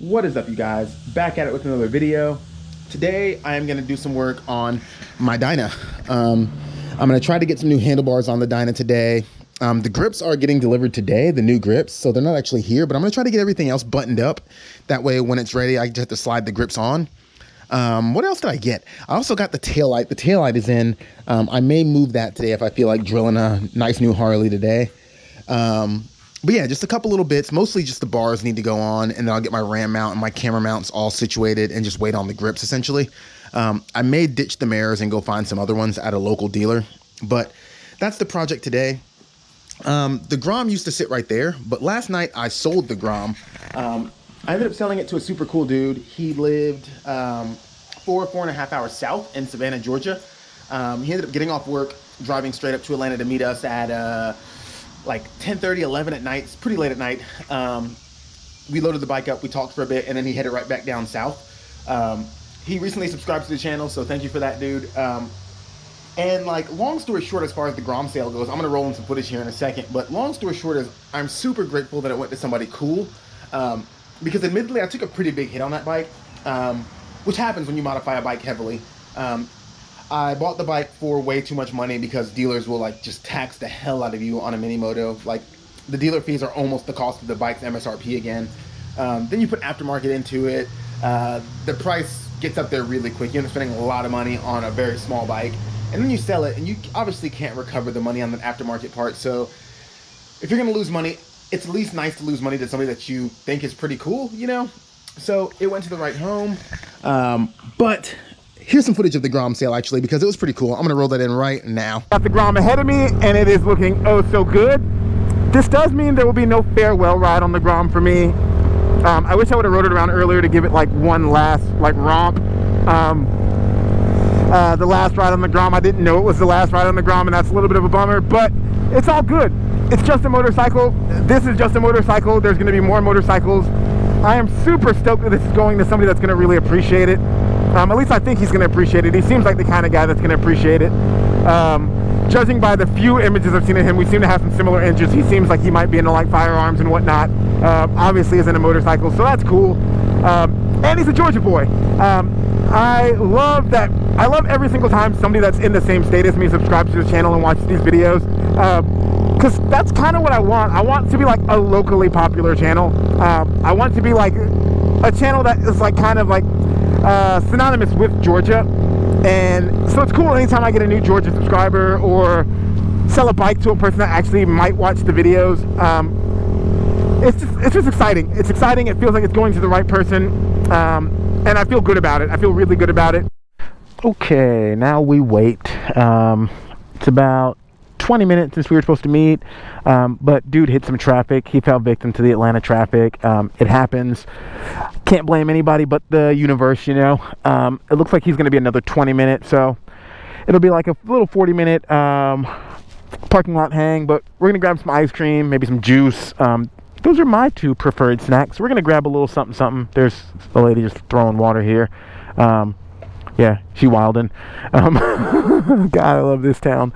What is up, you guys? Back at it with another video. Today I am going to do some work on my Dyna. I'm going to try to get some new handlebars on the Dyna today. The grips are getting delivered today, the new grips, so they're not actually here, but I'm going to try to get everything else buttoned up. That way when it's ready I just have to slide the grips on. What else did I get? I also got the taillight. The taillight is in. I may move that today if I feel like drilling a nice new Harley today. But yeah, just a couple little bits. Mostly just the bars need to go on, and then I'll get my ram mount and my camera mounts all situated and just wait on the grips essentially. I may ditch the mirrors and go find some other ones at a local dealer, but that's the project today. The Grom used to sit right there, but last night I sold the Grom. I ended up selling it to a super cool dude. He lived 4.5 hours south in Savannah, Georgia. He ended up getting off work, driving straight up to Atlanta to meet us at like 10:30, 11 at night. It's pretty late at night. We loaded the bike up, we talked for a bit, and then he headed right back down south. He recently subscribed to the channel, so thank you for that, dude. And like, long story short, as far as the Grom sale goes, I'm gonna roll in some footage here in a second, but long story short is I'm super grateful that it went to somebody cool. Because admittedly, I took a pretty big hit on that bike, which happens when you modify a bike heavily. I bought the bike for way too much money because dealers will like just tax the hell out of you on a mini moto. Like, the dealer fees are almost the cost of the bike's MSRP again. Then you put aftermarket into it. The price gets up there really quick. You end up spending a lot of money on a very small bike, and then you sell it, and you obviously can't recover the money on the aftermarket part. So if you're gonna lose money, it's at least nice to lose money to somebody that you think is pretty cool, you know? So it went to the right home. But here's some footage of the Grom sale, actually, because it was pretty cool. I'm gonna roll that in right now. Got the Grom ahead of me, and it is looking oh so good. This does mean there will be no farewell ride on the Grom for me. I wish I would have rode it around earlier to give it like one last like romp. The last ride on the Grom, I didn't know it was the last ride on the Grom, and that's a little bit of a bummer, but it's all good. It's just a motorcycle. This is just a motorcycle. There's going to be more motorcycles. I am super stoked that this is going to somebody that's going to really appreciate it. At least I think he's going to appreciate it. He seems like the kind of guy that's going to appreciate it. Judging by the few images I've seen of him, we seem to have some similar interests. He seems like he might be into like firearms and whatnot. Obviously is into motorcycles, so that's cool. And he's a Georgia boy. I love that. I love every single time somebody that's in the same state as me subscribes to the channel and watches these videos. Because that's kind of what I want. I want to be like a locally popular channel. I want to be like a channel that is like kind of like synonymous with Georgia. And so it's cool anytime I get a new Georgia subscriber or sell a bike to a person that actually might watch the videos. It's just exciting. It's exciting. It feels like it's going to the right person. And I feel good about it. I feel really good about it. Okay, now we wait. It's about 20 minutes since we were supposed to meet, but dude hit some traffic. He fell victim to the Atlanta traffic. It happens. Can't blame anybody but the universe, you know. It looks like he's going to be another 20 minutes, so it'll be like a little 40-minute parking lot hang, but we're going to grab some ice cream, maybe some juice. Those are my two preferred snacks. We're going to grab a little something. There's a lady just throwing water here. Yeah, she wildin'. God, I love this town.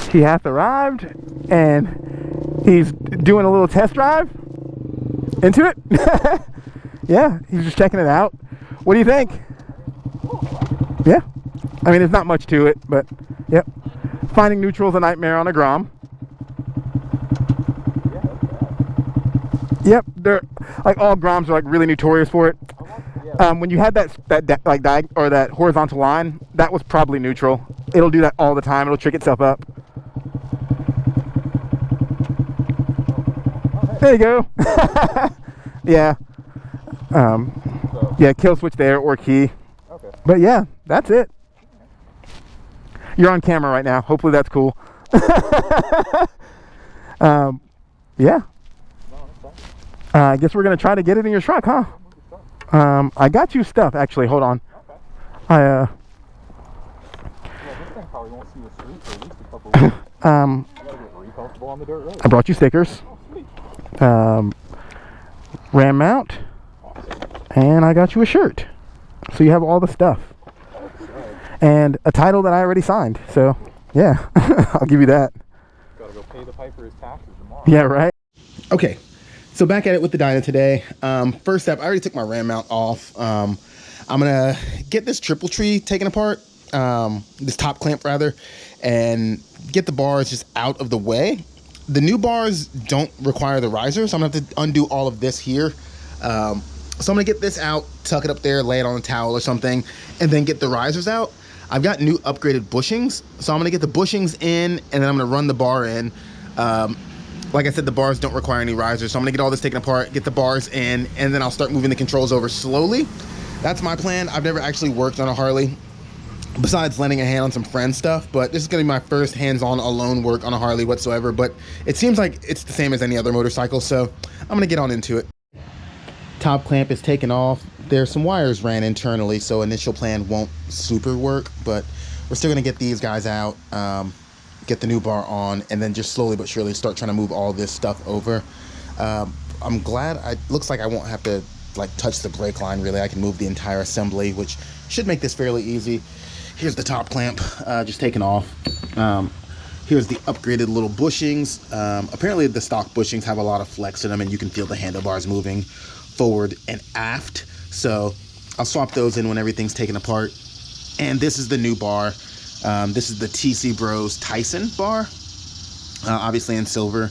He hath arrived, and he's doing a little test drive into it. Yeah, he's just checking it out. What do you think? Yeah, I mean, there's not much to it, but yep. Finding neutral is a nightmare on a Grom. Yep, they're like all Groms are like really notorious for it. When you had that like that horizontal line, that was probably neutral. It'll do that all the time. It'll trick itself up. There you go. Yeah. Yeah, kill switch there or key. Okay. But yeah, that's it. You're on camera right now. Hopefully that's cool. Yeah. I guess we're gonna try to get it in your truck, huh? I got you stuff actually. Hold on. Okay. Yeah, this thing probably won't see the street for at least a couple weeks. You gotta get really comfortable on the dirt road. I brought you stickers. Oh, sweet. Ram mount. Awesome. And I got you a shirt. So you have all the stuff. And a title that I already signed. So yeah, I'll give you that. Gotta go pay the piper his taxes tomorrow. Yeah, right. Okay. So back at it with the Dyna today. First step, I already took my ram mount off. I'm gonna get this triple tree taken apart, this top clamp rather, and get the bars just out of the way. The new bars don't require the riser, so I'm gonna have to undo all of this here. So I'm gonna get this out, tuck it up there, lay it on a towel or something, and then get the risers out. I've got new upgraded bushings, so I'm gonna get the bushings in, and then I'm gonna run the bar in. Like I said, the bars don't require any risers, so I'm gonna get all this taken apart, get the bars in, and then I'll start moving the controls over slowly. That's my plan. I've never actually worked on a Harley, besides lending a hand on some friend stuff, but this is gonna be my first hands-on alone work on a Harley whatsoever, but it seems like it's the same as any other motorcycle, so I'm gonna get on into it. Top clamp is taken off. There's some wires ran internally, so initial plan won't super work, but we're still gonna get these guys out, get the new bar on, and then just slowly but surely start trying to move all this stuff over. I'm glad, looks like I won't have to like touch the brake line really. I can move the entire assembly, which should make this fairly easy. Here's the top clamp, just taken off. Here's the upgraded little bushings. Apparently the stock bushings have a lot of flex in them, and you can feel the handlebars moving forward and aft. So I'll swap those in when everything's taken apart. And this is the new bar. This is the TC Bros Tyson bar, obviously in silver,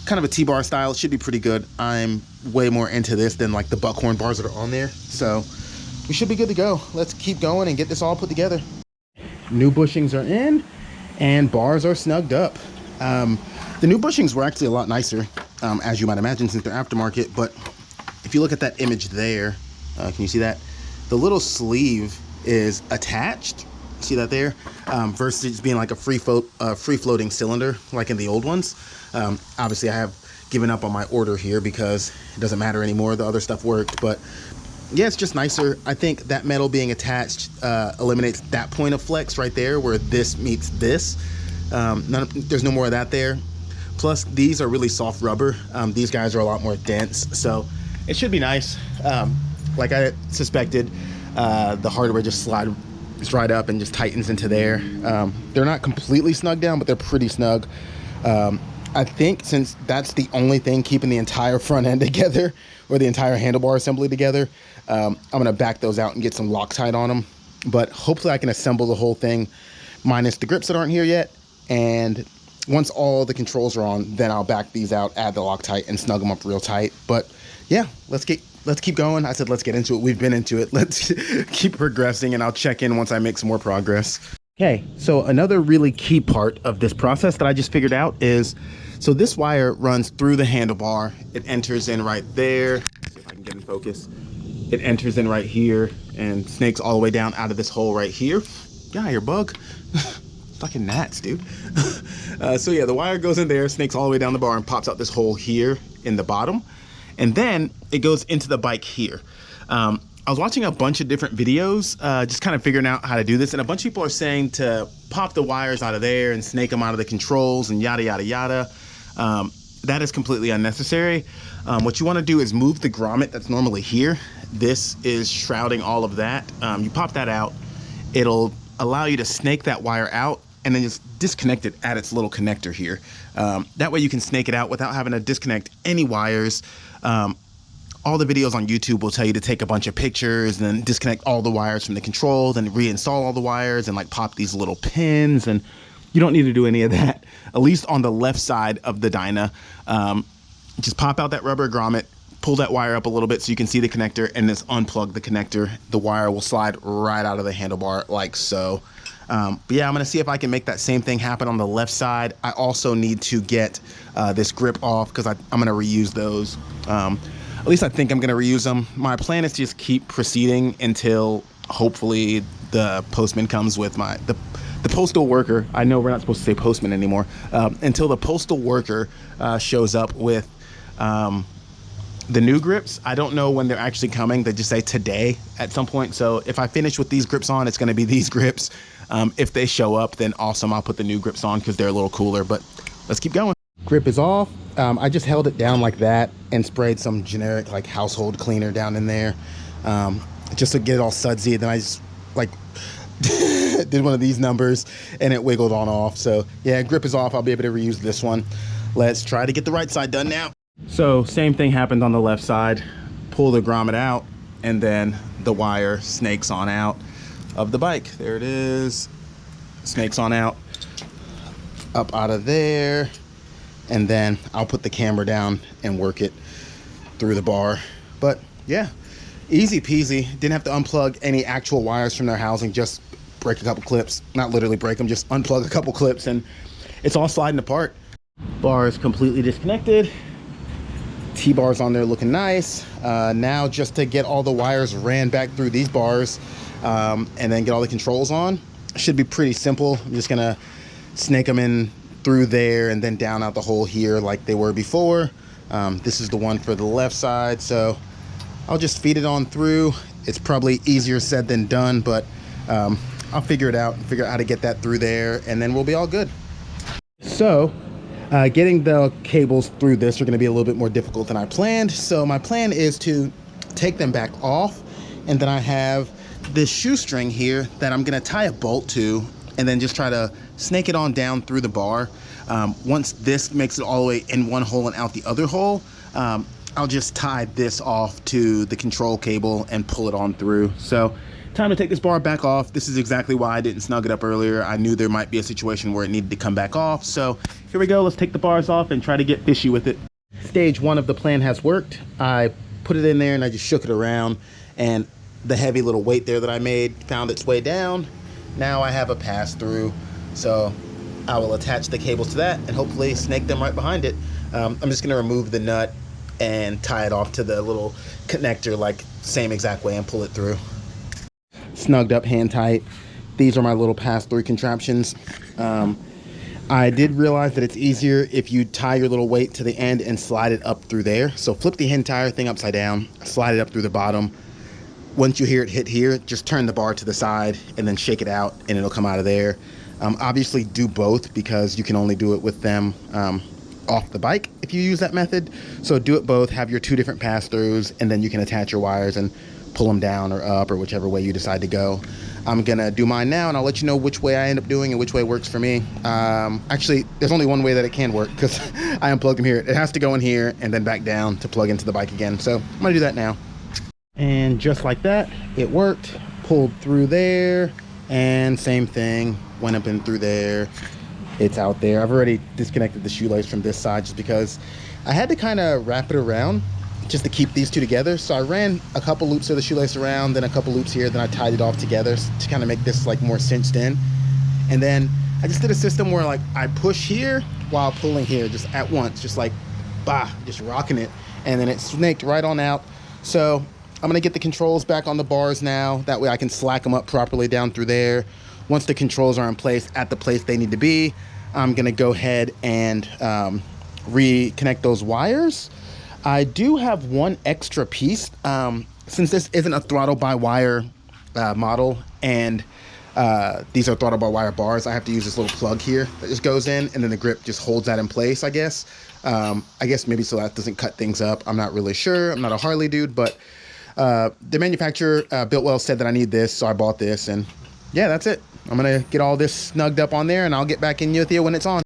kind of a T-bar style. It should be pretty good. I'm way more into this than like the buckhorn bars that are on there, so we should be good to go. Let's keep going and get this all put together. New bushings are in and bars are snugged up. The new bushings were actually a lot nicer, as you might imagine, since they're aftermarket. But if you look at that image there, can you see that? The little sleeve is attached. See that there? Versus being like a free floating cylinder like in the old ones. Obviously I have given up on my order here because it doesn't matter anymore. The other stuff worked, but yeah, it's just nicer. I think that metal being attached eliminates that point of flex right there where this meets this. There's no more of that there. Plus these are really soft rubber. These guys are a lot more dense, so it should be nice. Like I suspected, the hardware just slides right up and just tightens into there. They're not completely snug down, but they're pretty snug. I think since that's the only thing keeping the entire front end together, or the entire handlebar assembly together, I'm gonna back those out and get some Loctite on them. But hopefully I can assemble the whole thing minus the grips that aren't here yet. And once all the controls are on, then I'll back these out, add the Loctite, and snug them up real tight. But yeah, let's keep going. I said let's get into it. We've been into it. Let's keep progressing, and I'll check in once I make some more progress. Okay, so another really key part of this process that I just figured out is, so this wire runs through the handlebar. It enters in right there. Let's see if I can get in focus. It enters in right here and snakes all the way down out of this hole right here. Get out of here, bug. Fucking gnats, dude. So yeah, the wire goes in there, snakes all the way down the bar, and pops out this hole here in the bottom. And then it goes into the bike here. I was watching a bunch of different videos, just kind of figuring out how to do this. And a bunch of people are saying to pop the wires out of there and snake them out of the controls and yada, yada, yada. That is completely unnecessary. What you want to do is move the grommet that's normally here. This is shrouding all of that. You pop that out. It'll allow you to snake that wire out and then just disconnect it at its little connector here. That way you can snake it out without having to disconnect any wires. All the videos on YouTube will tell you to take a bunch of pictures and then disconnect all the wires from the control, then reinstall all the wires and like pop these little pins, and you don't need to do any of that, at least on the left side of the Dyna. Just pop out that rubber grommet, pull that wire up a little bit so you can see the connector, and just unplug the connector. The wire will slide right out of the handlebar like so. But yeah, I'm gonna see if I can make that same thing happen on the left side. I also need to get this grip off because I'm gonna reuse those. At least I think I'm gonna reuse them. My plan is to just keep proceeding until hopefully the postman comes with the postal worker. I know we're not supposed to say postman anymore. Until the postal worker shows up with the new grips. I don't know when they're actually coming. They just say today at some point. So if I finish with these grips on, it's gonna be these grips. If they show up, then awesome, I'll put the new grips on because they're a little cooler, but let's keep going. Grip is off. I just held it down like that and sprayed some generic like household cleaner down in there, just to get it all sudsy. Then I just like did one of these numbers and it wiggled on off. So yeah, grip is off. I'll be able to reuse this one. Let's try to get the right side done now. So same thing happened on the left side. Pull the grommet out, and then the wire snakes on out of the bike. There it is. Snakes on out, up out of there, and then I'll put the camera down and work it through the bar. But yeah, easy peasy. Didn't have to unplug any actual wires from their housing, just break a couple clips. Not literally break them, just unplug a couple clips, and it's all sliding apart. Bar is completely disconnected. T-bars on there looking nice. Now just to get all the wires ran back through these bars, and then get all the controls on, should be pretty simple. I'm just gonna snake them in through there and then down out the hole here like they were before. This is the one for the left side, so I'll just feed it on through. It's probably easier said than done, but I'll figure it out and figure out how to get that through there, and then we'll be all good. So getting the cables through this are going to be a little bit more difficult than I planned. So my plan is to take them back off, and then I have this shoestring here that I'm going to tie a bolt to, and then just try to snake it on down through the bar. Once this makes it all the way in one hole and out the other hole, I'll just tie this off to the control cable and pull it on through. So time to take this bar back off. This is exactly why I didn't snug it up earlier. I knew there might be a situation where it needed to come back off. So here we go. Let's take the bars off and try to get fishy with it. Stage one of the plan has worked. I put it in there and I just shook it around, and the heavy little weight there that I made found its way down. Now I have a pass through. So I will attach the cables to that and hopefully snake them right behind it. I'm just gonna remove the nut and tie it off to the little connector like same exact way and pull it through. Snugged up, hand tight. These are my little pass-through contraptions. I did realize that it's easier if you tie your little weight to the end and slide it up through there. So flip the entire thing upside down, slide it up through the bottom. Once you hear it hit here, just turn the bar to the side and then shake it out and it'll come out of there. Obviously do both because you can only do it with them off the bike if you use that method. So do it both, have your two different pass-throughs, and then you can attach your wires and pull them down or up or whichever way you decide to go. I'm gonna do mine now and I'll let you know which way I end up doing and which way works for me. Actually, there's only one way that it can work because I unplugged them here. It has to go in here and then back down to plug into the bike again. So I'm gonna do that now. And just like that, it worked. Pulled through there, and same thing, went up and through there. It's out there. I've already disconnected the shoelace from this side just because I had to kind of wrap it around just to keep these two together. So I ran a couple loops of the shoelace around, then a couple loops here, then I tied it off together to kind of make this like more cinched in. And then I just did a system where like I push here while pulling here just at once, just like bah, just rocking it. And then it snaked right on out. So I'm gonna get the controls back on the bars now. That way I can slack them up properly down through there. Once the controls are in place at the place they need to be, I'm gonna go ahead and reconnect those wires. I do have one extra piece. Since this isn't a throttle by wire model, and these are throttle by wire bars, I have to use this little plug here that just goes in, and then the grip just holds that in place, I guess. I guess maybe so that doesn't cut things up. I'm not really sure. I'm not a Harley dude, but the manufacturer, Biltwell, said that I need this, so I bought this, and yeah, that's it. I'm gonna get all this snugged up on there, and I'll get back in with you when it's on.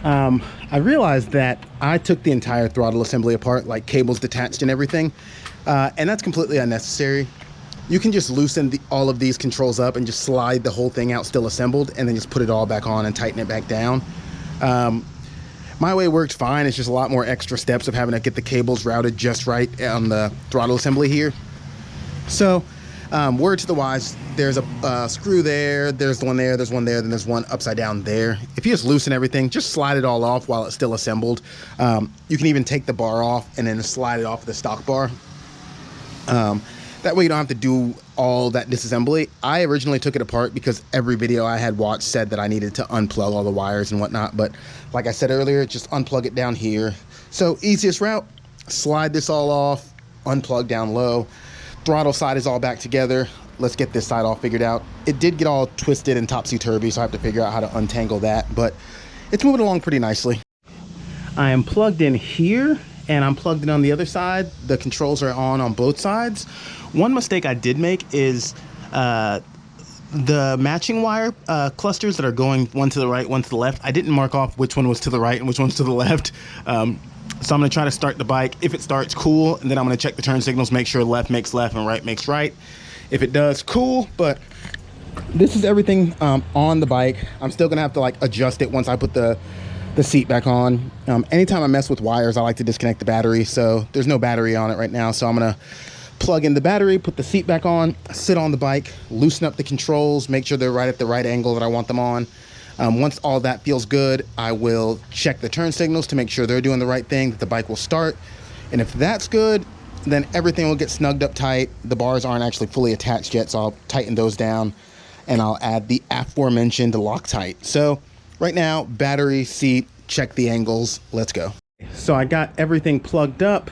I realized that I took the entire throttle assembly apart, like cables detached and everything, and that's completely unnecessary. You can just loosen all of these controls up and just slide the whole thing out still assembled, and then just put it all back on and tighten it back down. My way worked fine. It's just a lot more extra steps of having to get the cables routed just right on the throttle assembly here. So word to the wise, there's a screw there, there's one there, there's one there, then there's one upside down there. If you just loosen everything, just slide it all off while it's still assembled. You can even take the bar off and then slide it off the stock bar. That way you don't have to do all that disassembly. I originally took it apart because every video I had watched said that I needed to unplug all the wires and whatnot, but like I said earlier, just unplug it down here. So easiest route, slide this all off, unplug down low. Throttle side is all back together. Let's get this side all figured out. It did get all twisted and topsy-turvy, so I have to figure out how to untangle that, but it's moving along pretty nicely. I am plugged in here, and I'm plugged in on the other side. The controls are on both sides. One mistake I did make is the matching wire clusters that are going one to the right, one to the left. I didn't mark off which one was to the right and which one's to the left. So I'm gonna try to start the bike. If it starts, cool, and then I'm gonna check the turn signals, make sure left makes left and right makes right. If it does, cool, but this is everything on the bike. I'm still gonna have to like adjust it once I put the seat back on. Anytime I mess with wires, I like to disconnect the battery, so there's no battery on it right now, so I'm gonna plug in the battery, put the seat back on, sit on the bike, loosen up the controls, make sure they're right at the right angle that I want them on. Once all that feels good, I will check the turn signals to make sure they're doing the right thing, that the bike will start. And if that's good, then everything will get snugged up tight. The bars aren't actually fully attached yet, so I'll tighten those down and I'll add the aforementioned Loctite. So right now, battery, seat, check the angles, let's go. So I got everything plugged up.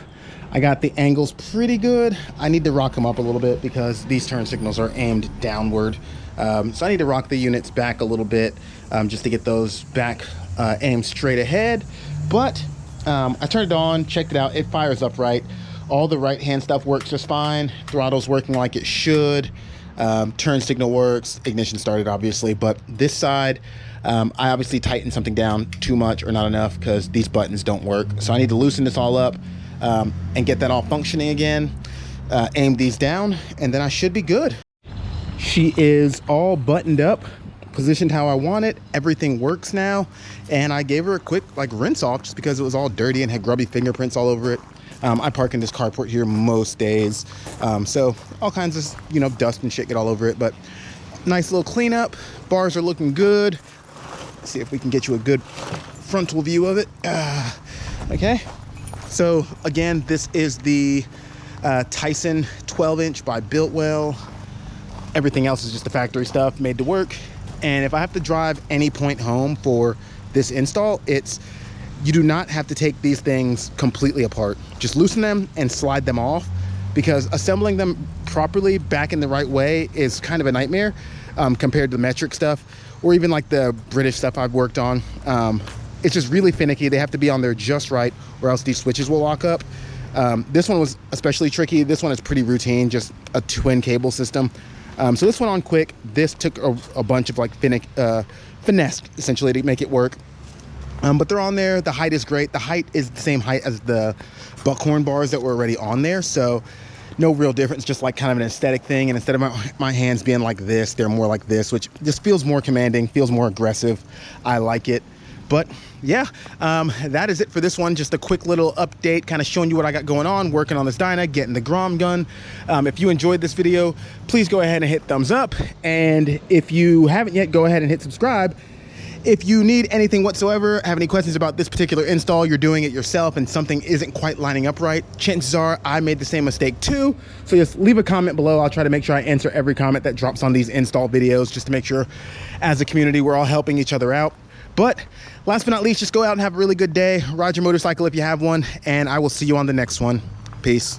I got the angles pretty good. I need to rock them up a little bit because these turn signals are aimed downward. So I need to rock the units back a little bit just to get those back aimed straight ahead. But I turned it on, checked it out, it fires up right. All the right hand stuff works just fine. Throttle's working like it should. Turn signal works, ignition started obviously, but this side, I obviously tightened something down too much or not enough because these buttons don't work. So I need to loosen this all up and get that all functioning again. Aim these down and then I should be good. She is all buttoned up, positioned how I want it. Everything works now. And I gave her a quick like rinse off just because it was all dirty and had grubby fingerprints all over it. I park in this carport here most days. So all kinds of, you know, dust and shit get all over it, but nice little cleanup. Bars are looking good. Let's see if we can get you a good frontal view of it. Okay. So again, this is the Tyson 12-inch by Biltwell. Everything else is just the factory stuff made to work. And if I have to drive any point home for this install, you do not have to take these things completely apart. Just loosen them and slide them off, because assembling them properly back in the right way is kind of a nightmare compared to the metric stuff or even like the British stuff I've worked on. It's just really finicky. They have to be on there just right or else these switches will lock up. This one was especially tricky. This one is pretty routine, just a twin cable system. So this went on quick. This took a bunch of like finesse essentially to make it work. But they're on there. The height is great. The height is the same height as the buckhorn bars that were already on there. So no real difference, just like kind of an aesthetic thing. And instead of my hands being like this, they're more like this, which just feels more commanding, feels more aggressive. I like it. But yeah, that is it for this one. Just a quick little update, kind of showing you what I got going on, working on this Dyna, getting the Grom gun. If you enjoyed this video, please go ahead and hit thumbs up. And if you haven't yet, go ahead and hit subscribe. If you need anything whatsoever, have any questions about this particular install, you're doing it yourself and something isn't quite lining up right, chances are I made the same mistake too. So just leave a comment below. I'll try to make sure I answer every comment that drops on these install videos, just to make sure as a community we're all helping each other out. But last but not least, just go out and have a really good day. Ride your motorcycle if you have one, and I will see you on the next one. Peace.